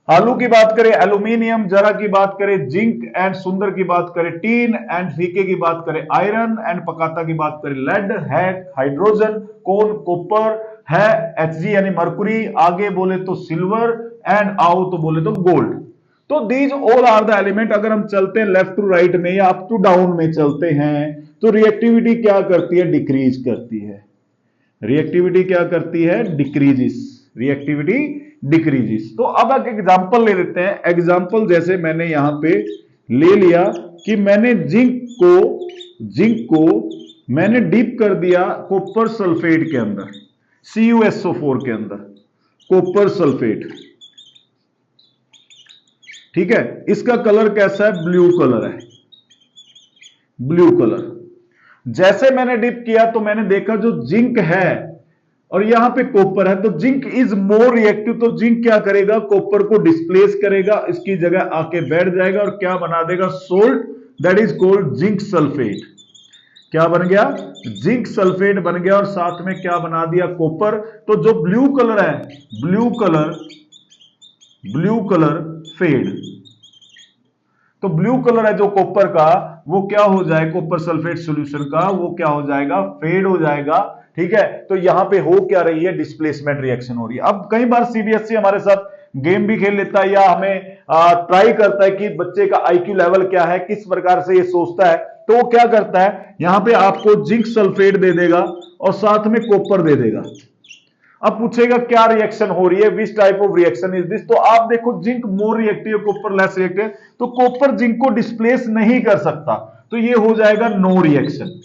आलू की बात करें एल्यूमिनियम, जरा की बात करें जिंक एंड सुंदर की बात करें टीन एंड फीके की बात करें आयरन एंड पकाता की बात करें लेड है, हाइड्रोजन कौन कॉपर है, Hg यानी मरकुरी, आगे बोले तो सिल्वर एंड आओ तो बोले तो गोल्ड। तो these all are the element. अगर हम चलते हैं लेफ्ट टू राइट में या अप टू डाउन में चलते हैं तो रिएक्टिविटी क्या करती है, डिक्रीज करती है। रिएक्टिविटी क्या करती है, डिक्रीजिस, रिएक्टिविटी डिक्रीजिस। तो अब एक एग्जांपल ले लेते हैं। एग्जांपल जैसे मैंने यहां पे ले लिया कि मैंने जिंक को मैंने डिप कर दिया कॉपर सल्फेट के अंदर, CuSO4 के अंदर कॉपर सल्फेट, ठीक है। इसका कलर कैसा है, ब्लू कलर है, ब्लू कलर। जैसे मैंने डिप किया तो मैंने देखा जो जिंक है और यहां पे कॉपर है, तो जिंक इज मोर रिएक्टिव। तो जिंक क्या करेगा, कॉपर को डिस्प्लेस करेगा, इसकी जगह आके बैठ जाएगा और क्या बना देगा, salt, that is called zinc sulphate. क्या बन गया, जिंक सल्फेट बन गया और साथ में क्या बना दिया, कॉपर। तो जो ब्लू कलर है, ब्लू कलर फेड। तो ब्लू कलर है जो कॉपर का, वो क्या हो जाए, कॉपर सल्फेट सॉल्यूशन का, वो क्या हो जाएगा, फेड हो जाएगा, ठीक है। तो यहां पे हो क्या रही है, डिस्प्लेसमेंट रिएक्शन हो रही है। अब कई बार सीबीएसई हमारे साथ गेम भी खेल लेता है या हमें ट्राई करता है कि बच्चे का आईक्यू लेवल क्या है, किस प्रकार से ये सोचता है। तो वो क्या करता है, यहां पे आपको जिंक सल्फेट दे देगा और साथ में कॉपर दे देगा। अब पूछेगा क्या रिएक्शन हो रही है, which type of reaction is this. तो आप देखो zinc more reactive, copper less reactive, तो कॉपर जिंक को डिस्प्लेस नहीं कर सकता, तो ये हो जाएगा नो रिएक्शन।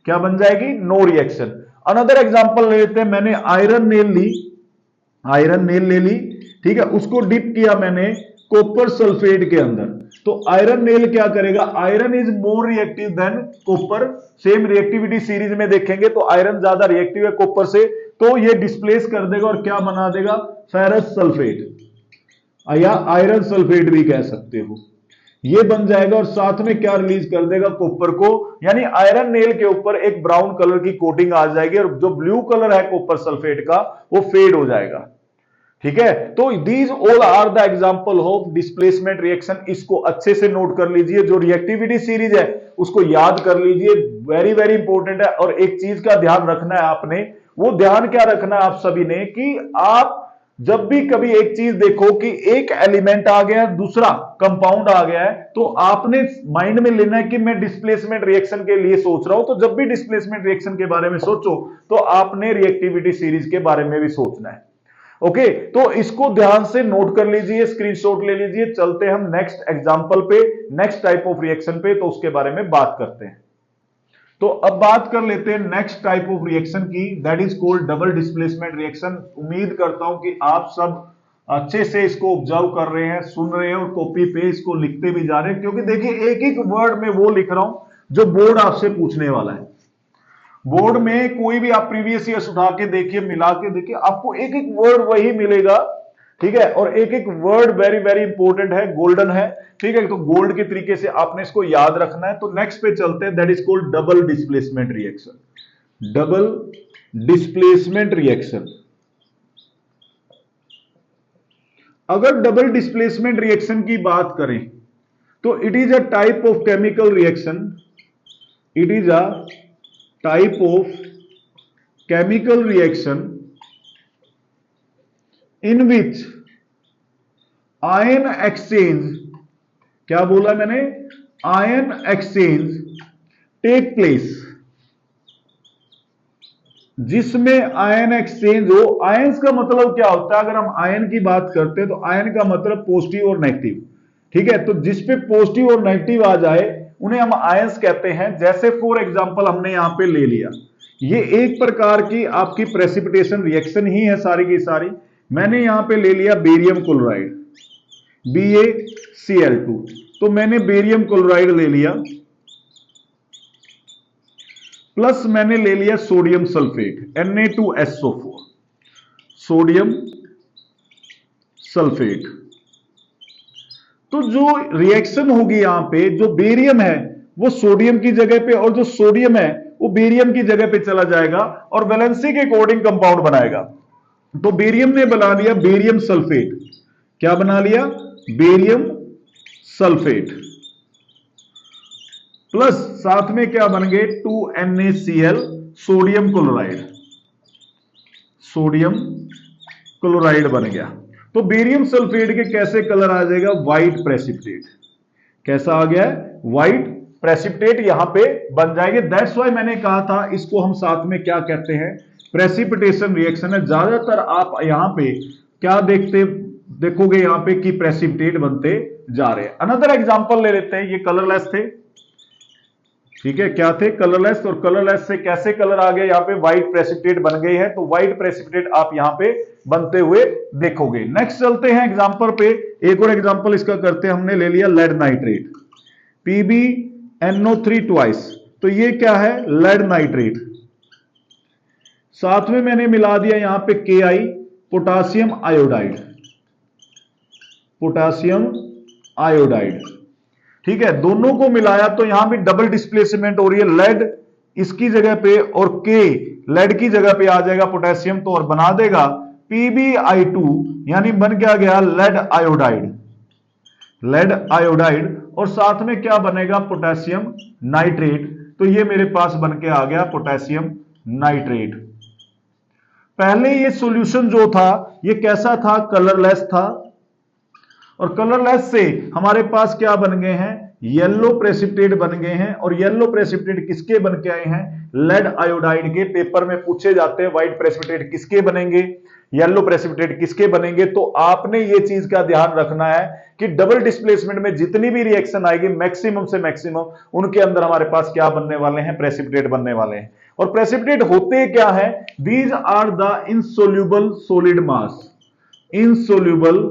क्या बन जाएगी, नो रिएक्शन। अनदर एग्जांपल ले लेते हैं। मैंने आयरन नेल ले ली, ठीक है, उसको डिप किया मैंने कॉपर सल्फेट के अंदर। तो आयरन नेल क्या करेगा, iron is more reactive than copper. Same reactivity series में देखेंगे तो आयरन ज्यादा रिएक्टिव है कॉपर से, तो ये डिस्प्लेस कर देगा और क्या बना देगा, फेरस सल्फेट। या आयरन सल्फेट भी कह सकते हो। ये बन जाएगा और साथ में क्या रिलीज कर देगा, कॉपर को, यानी आयरन नेल के ऊपर एक ब्राउन कलर की कोटिंग आ जाएगी और जो ब्लू कलर है कॉपर सल्फेट का वो फेड हो जाएगा। ठीक है, तो these all are the example of displacement reaction. इसको अच्छे से नोट कर लीजिए, जो रिएक्टिविटी सीरीज है उसको याद कर लीजिए, वेरी वेरी इंपॉर्टेंट है। और एक चीज का ध्यान रखना है आपने, वो ध्यान क्या रखना है आप सभी ने, कि आप जब भी कभी एक चीज देखो कि एक एलिमेंट आ गया है, दूसरा कंपाउंड आ गया है, तो आपने माइंड में लेना है कि मैं डिस्प्लेसमेंट रिएक्शन के लिए सोच रहा हूं। तो जब भी डिस्प्लेसमेंट रिएक्शन के बारे में सोचो तो आपने रिएक्टिविटी सीरीज के बारे में भी सोचना है। ओके, तो इसको ध्यान से नोट कर लीजिए, स्क्रीनशॉट ले लीजिए। चलते हम नेक्स्ट एग्जांपल पे, नेक्स्ट टाइप ऑफ रिएक्शन पे, तो उसके बारे में बात करते हैं। तो अब बात कर लेते हैं नेक्स्ट टाइप ऑफ रिएक्शन की, that is called double displacement reaction. उम्मीद करता हूं कि आप सब अच्छे से इसको ऑब्जर्व कर रहे हैं, सुन रहे हैं और कॉपी पे इसको लिखते भी जा रहे हैं, क्योंकि देखिए एक एक वर्ड में वो लिख रहा हूं जो बोर्ड आपसे पूछने वाला है। बोर्ड में कोई भी आप प्रीवियस ईयर्स उठा के देखिए, मिला के देखिए, आपको एक एक वर्ड वही मिलेगा। ठीक है, और एक एक वर्ड वेरी वेरी इंपॉर्टेंट है, गोल्डन है। ठीक है, तो गोल्ड के तरीके से आपने इसको याद रखना है। तो नेक्स्ट पे चलते हैं, that is called double displacement reaction. Double displacement reaction. अगर डबल डिस्प्लेसमेंट रिएक्शन की बात करें तो it is a type of chemical reaction, it is a type of chemical reaction in which ion exchange, क्या बोला मैंने, ion exchange take place, जिसमें ion exchange हो। आयंस का मतलब क्या होता है, अगर हम आयन की बात करते हैं तो आयन का मतलब पॉजिटिव और नेगेटिव। ठीक है, तो जिसपे पॉजिटिव और नेगेटिव आ जाए उन्हें हम आयंस कहते हैं। जैसे फॉर एग्जांपल हमने यहां पे ले लिया, ये एक प्रकार की आपकी प्रेसिपिटेशन रिएक्शन ही है सारी की सारी। मैंने यहां पे ले लिया बेरियम क्लोराइड, BaCl2, तो मैंने बेरियम क्लोराइड ले लिया, प्लस मैंने ले लिया sodium sulphate Na2SO4, sodium sulphate. तो जो रिएक्शन होगी यहां पे, जो बेरियम है वो सोडियम की जगह पे और जो सोडियम है वो बेरियम की जगह पे चला जाएगा और वैलेंसी के अकॉर्डिंग कंपाउंड बनाएगा। तो बेरियम ने बना लिया बेरियम सल्फेट, क्या बना लिया, बेरियम सल्फेट, प्लस साथ में क्या बन गए 2NaCl, sodium chloride, sodium chloride बन गया। तो बेरियम सल्फेट के कैसे कलर आ जाएगा, व्हाइट प्रेसिपिटेट। कैसा आ गया है, व्हाइट प्रेसिपिटेट यहां पे बन जाएंगे। दैट्स व्हाई मैंने कहा था इसको हम साथ में क्या कहते हैं, प्रेसिपिटेशन रिएक्शन है। ज्यादातर आप यहां पे क्या देखोगे यहां पे कि प्रेसिपिटेट बनते जा रहे हैं। अनदर एग्जांपल ले लेते हैं, ये कलरलेस थे। ठीक है, क्या थे, कलरलेस, और कलरलेस से कैसे कलर आ गए, यहाँ पे व्हाइट प्रेसिपिटेट बन गई है। तो व्हाइट प्रेसिपिटेट आप यहां पे बनते हुए देखोगे। नेक्स्ट चलते हैं एग्जांपल पे, एक और एग्जांपल इसका करते हैं। हमने ले लिया लेड नाइट्रेट, PbNO3 ट्वाइस, तो ये क्या है, लेड नाइट्रेट। साथ में मैंने मिला दिया यहां पे Ki, potassium iodide, potassium iodide. ठीक है, दोनों को मिलाया तो यहां भी डबल डिस्प्लेसमेंट हो रही है, लेड इसकी जगह पे और के लेड की जगह पे आ जाएगा पोटेशियम, तो और बना देगा PbI2, यानी बन क्या गया, लेड आयोडाइड, लेड आयोडाइड। और साथ में क्या बनेगा, पोटेशियम नाइट्रेट। तो ये मेरे पास बन के आ गया पोटेशियम नाइट्रेट। पहले ये सॉल्यूशन जो था ये कैसा था, कलरलेस था, और कलरलेस से हमारे पास क्या बन गए हैं, येलो प्रेसिपिटेट बन गए हैं। और येलो प्रेसिपिटेट किसके बन के आए हैं, लेड आयोडाइड के। पेपर में पूछे जाते हैं व्हाइट प्रेसिपिटेट किसके बनेंगे, येलो प्रेसिपिटेट किसके बनेंगे। तो आपने ये चीज का ध्यान रखना है कि डबल डिस्प्लेसमेंट में जितनी भी रिएक्शन आएगी मैक्सिमम से मैक्सिमम उनके अंदर हमारे पास क्या बनने वाले हैं, प्रेसिपिटेट बनने वाले हैं। और प्रेसिपिटेट होते क्या है, these are the insoluble solid mass, insoluble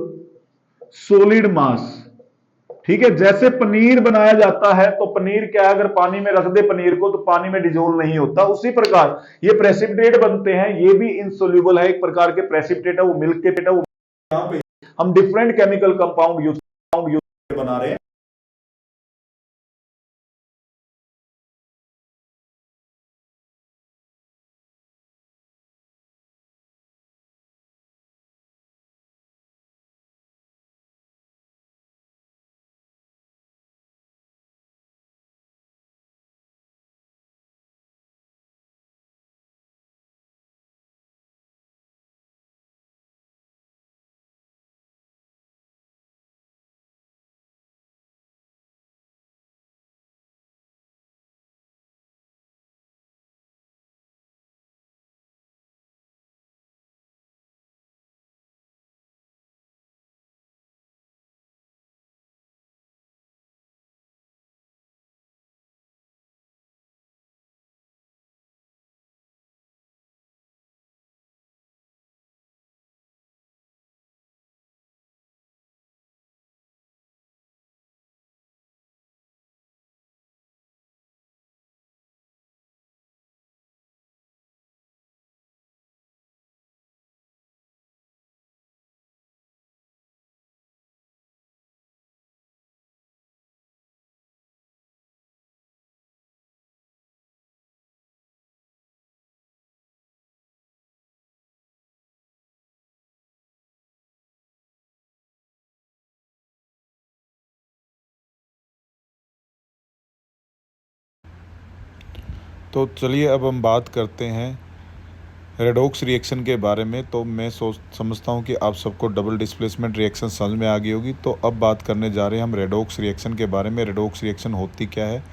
solid mass. ठीक है, जैसे पनीर बनाया जाता है तो पनीर क्या है, अगर पानी में रख दे पनीर को तो पानी में डिजोल्व नहीं होता, उसी प्रकार ये प्रेसिपिटेट बनते हैं। ये भी इनसोल्यूबल है, एक प्रकार के प्रेसिपिटेट है, वो मिल्क के वो यहाँ पे हम डिफरेंट केमिकल कंपाउंड यूज बना रहे हैं। तो चलिए अब हम बात करते हैं रेडॉक्स रिएक्शन के बारे में। तो मैं समझता हूँ कि आप सबको डबल डिस्प्लेसमेंट रिएक्शन समझ में आ गई होगी। तो अब बात करने जा रहे हैं हम रेडॉक्स रिएक्शन के बारे में। रेडॉक्स रिएक्शन होती क्या है,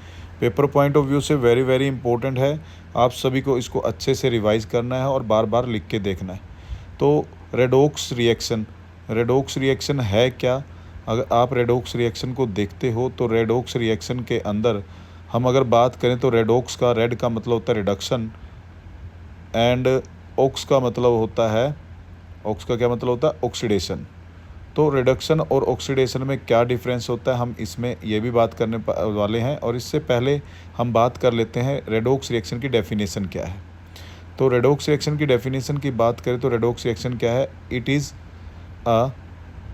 पेपर पॉइंट ऑफ व्यू से वेरी वेरी इंपॉर्टेंट है। आप सभी को इसको अच्छे से रिवाइज करना है और बार बार लिख के देखना है। तो रेडॉक्स रिएक्शन है क्या? अगर आप रेडॉक्स रिएक्शन को देखते हो तो रेडॉक्स रिएक्शन के अंदर हम अगर बात करें तो रेडॉक्स का रेड का मतलब होता है रिडक्शन एंड ऑक्स का मतलब होता है, ऑक्स का क्या मतलब होता है, ऑक्सीडेशन। तो रिडक्शन और ऑक्सीडेशन में क्या डिफरेंस होता है, हम इसमें ये भी बात करने वाले हैं। और इससे पहले हम बात कर लेते हैं रेडॉक्स रिएक्शन की डेफिनेशन क्या है। तो रेडॉक्स रिएक्शन की डेफिनेशन की बात करें तो रेडॉक्स रिएक्शन क्या है? It is a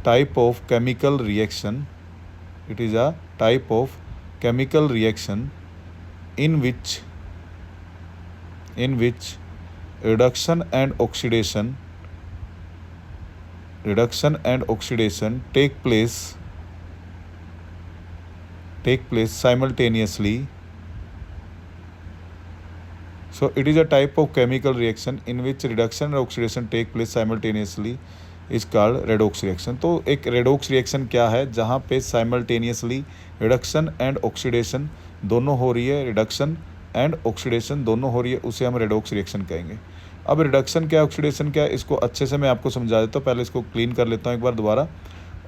type of chemical reaction, it is a type of chemical reaction in which reduction and oxidation take place simultaneously. So it is a type of chemical reaction in which reduction and oxidation take place simultaneously is called redox reaction. तो एक redox reaction क्या है? जहाँ पे simultaneously reduction and oxidation दोनों हो रही है, रिडक्शन एंड ऑक्सीडेशन दोनों हो रही है, उसे हम रेडॉक्स रिएक्शन कहेंगे। अब रिडक्शन क्या है, ऑक्सीडेशन क्या है, इसको अच्छे से मैं आपको समझा देता हूँ। पहले इसको क्लीन कर लेता हूँ एक बार दोबारा,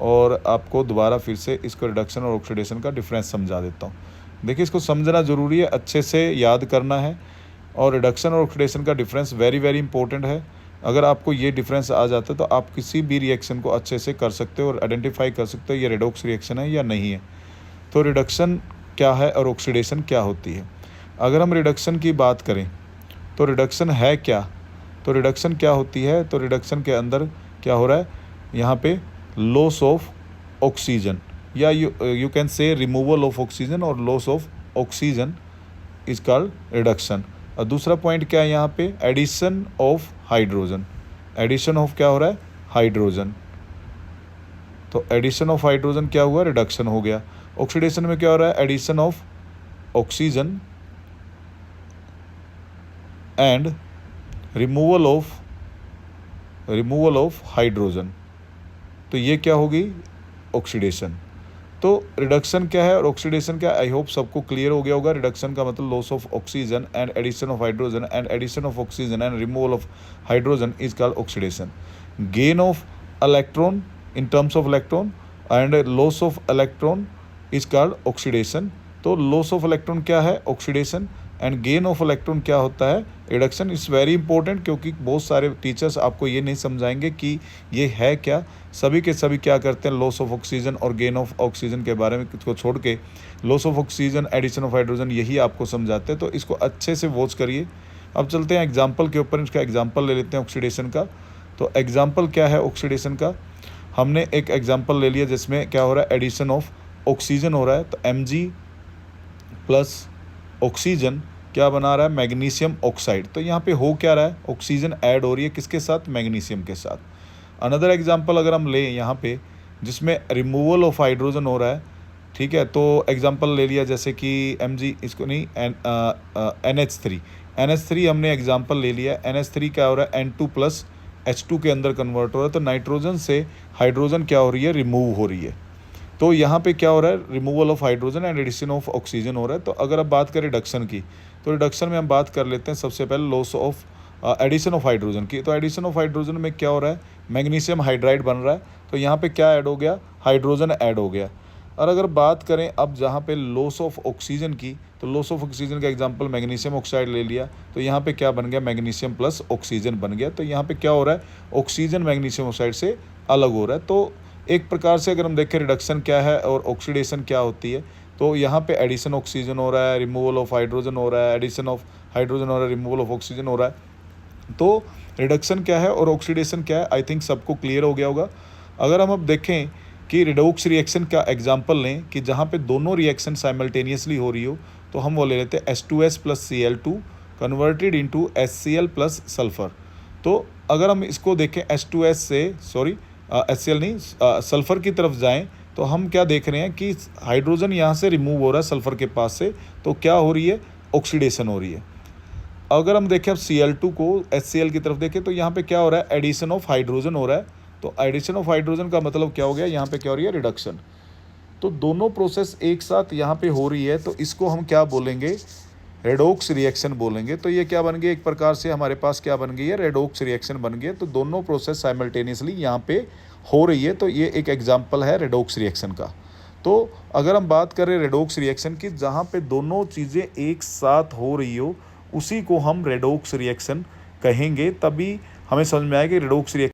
और आपको दोबारा फिर से इसको रिडक्शन और ऑक्सीडेशन का डिफरेंस समझा देता हूँ। देखिए, इसको समझना ज़रूरी है, अच्छे से याद करना है। और रिडक्शन और ऑक्सीडेशन का डिफरेंस वेरी वेरी इंपॉर्टेंट है। अगर आपको ये डिफरेंस आ जाता है तो आप किसी भी रिएक्शन को अच्छे से कर सकते हो और आइडेंटिफाई कर सकते हो ये रेडॉक्स रिएक्शन है या नहीं है। तो रिडक्शन क्या है और ऑक्सीडेशन क्या होती है? अगर हम रिडक्शन की बात करें तो रिडक्शन है क्या? तो रिडक्शन क्या होती है? तो रिडक्शन के अंदर क्या हो रहा है, यहाँ पे लॉस ऑफ ऑक्सीजन, या you can say removal of oxygen और loss of oxygen is called reduction. और दूसरा पॉइंट क्या है यहाँ पे? Addition of hydrogen. Addition of क्या हो रहा है? हाइड्रोजन। तो एडिशन ऑफ हाइड्रोजन क्या हुआ? रिडक्शन हो गया। ऑक्सीडेशन में क्या हो रहा है? Addition of oxygen and removal of hydrogen. तो ये क्या होगी? ऑक्सीडेशन। तो रिडक्शन क्या है और ऑक्सीडेशन क्या है, आई होप सबको क्लियर हो गया होगा। रिडक्शन का मतलब loss of oxygen and addition of hydrogen, and addition of oxygen and removal of hydrogen is called oxidation. Gain of electron in terms of electron and loss of electron is called oxidation. तो loss of electron क्या है? Oxidation. And gain of electron क्या होता है? Reduction. Is very important, क्योंकि बहुत सारे teachers आपको ये नहीं समझाएंगे कि ये है क्या। सभी के सभी क्या करते हैं, लॉस ऑफ ऑक्सीजन और गेन ऑफ ऑक्सीजन के बारे में को छोड़ के loss of oxygen, addition of hydrogen, यही आपको समझाते हैं। तो इसको अच्छे से वॉच करिए। अब चलते हैं एग्जाम्पल के ऊपर, इसका एग्जाम्पल ले लेते हैं ऑक्सीडेशन का। तो एग्जाम्पल क्या है ऑक्सीडेशन का? हमने एक एग्जांपल ले लिया जिसमें क्या हो रहा है, एडिशन ऑफ ऑक्सीजन हो रहा है, तो Mg प्लस ऑक्सीजन क्या बना रहा है, मैग्नीशियम ऑक्साइड। तो यहाँ पे हो क्या रहा है, ऑक्सीजन ऐड हो रही है किसके साथ, मैग्नीशियम के साथ। अनदर एग्जांपल अगर हम लें यहाँ पे जिसमें रिमूवल ऑफ हाइड्रोजन हो रहा है, ठीक है, तो एग्जांपल ले लिया जैसे कि Mg, इसको नहीं, NH3 हमने एग्जांपल ले लिया। NH3 क्या हो रहा है, N2 प्लस H2 के अंदर कन्वर्ट हो रहा है, तो नाइट्रोजन से हाइड्रोजन क्या हो रही है, रिमूव हो रही है। तो यहाँ पे क्या हो रहा है, removal of hydrogen and addition of oxygen हो रहा है। तो अगर अब बात करें रिडक्शन की, तो रिडक्शन में हम बात कर लेते हैं सबसे पहले loss of addition of hydrogen की। तो एडिशन ऑफ हाइड्रोजन में क्या हो रहा है, मैग्नीशियम हाइड्राइड बन रहा है, तो यहाँ पे क्या ऐड हो गया, हाइड्रोजन ऐड हो गया। और अगर बात करें अब जहाँ पे लॉस ऑफ ऑक्सीजन की, तो लॉस ऑफ ऑक्सीजन का एग्जांपल मैग्नीशियम ऑक्साइड ले लिया, तो यहाँ पे क्या बन गया, मैग्नीशियम प्लस ऑक्सीजन बन गया। तो यहाँ पे क्या हो रहा है, ऑक्सीजन मैग्नीशियम ऑक्साइड से अलग हो रहा है। तो एक प्रकार से अगर हम देखें रिडक्शन क्या है और ऑक्सीडेशन क्या होती है, तो यहाँ पे एडिशन ऑक्सीजन हो रहा है, रिमूवल ऑफ हाइड्रोजन हो रहा है, एडिशन ऑफ हाइड्रोजन हो रहा है, रिमूवल ऑफ ऑक्सीजन हो रहा है। तो रिडक्शन क्या है और ऑक्सीडेशन क्या है, आई थिंक सबको क्लियर हो गया होगा। अगर हम अब देखें कि रिडोक्स रिएक्शन का एग्जांपल लें कि जहाँ पे दोनों रिएक्शन साइमल्टेनियसली हो रही हो, तो हम वो ले लेते हैं H2S plus Cl2 converted into HCl plus sulphur. तो अगर हम इसको देखें H2S से, सॉरी HCl नहीं, सल्फ़र की तरफ जाएं, तो हम क्या देख रहे हैं कि हाइड्रोजन यहाँ से रिमूव हो रहा है सल्फ़र के पास से, तो क्या हो रही है, ऑक्सीडेशन हो रही है। अगर हम देखें अब Cl2 को HCl की तरफ देखें, तो यहाँ पे क्या हो रहा है, एडिशन ऑफ हाइड्रोजन हो रहा है। तो एडिशन ऑफ हाइड्रोजन का मतलब क्या हो गया, यहाँ पे क्या हो रही है, रिडक्शन। तो दोनों प्रोसेस एक साथ यहाँ पे हो रही है, तो इसको हम क्या बोलेंगे, रेडोक्स रिएक्शन बोलेंगे। तो ये क्या बन गया, एक प्रकार से हमारे पास क्या बन गई है, रेडोक्स रिएक्शन बन गई है। तो दोनों प्रोसेस साइमल्टेनियसली यहाँ पे हो रही है, तो ये एक एग्जांपल है रेडोक्स रिएक्शन का। तो अगर हम बात करें रेडोक्स रिएक्शन की, जहाँ पे दोनों चीज़ें एक साथ हो रही हो, उसी को हम रेडोक्स रिएक्शन कहेंगे। तभी हमें समझ में आएगा कि रेडोक्स रिएक्शन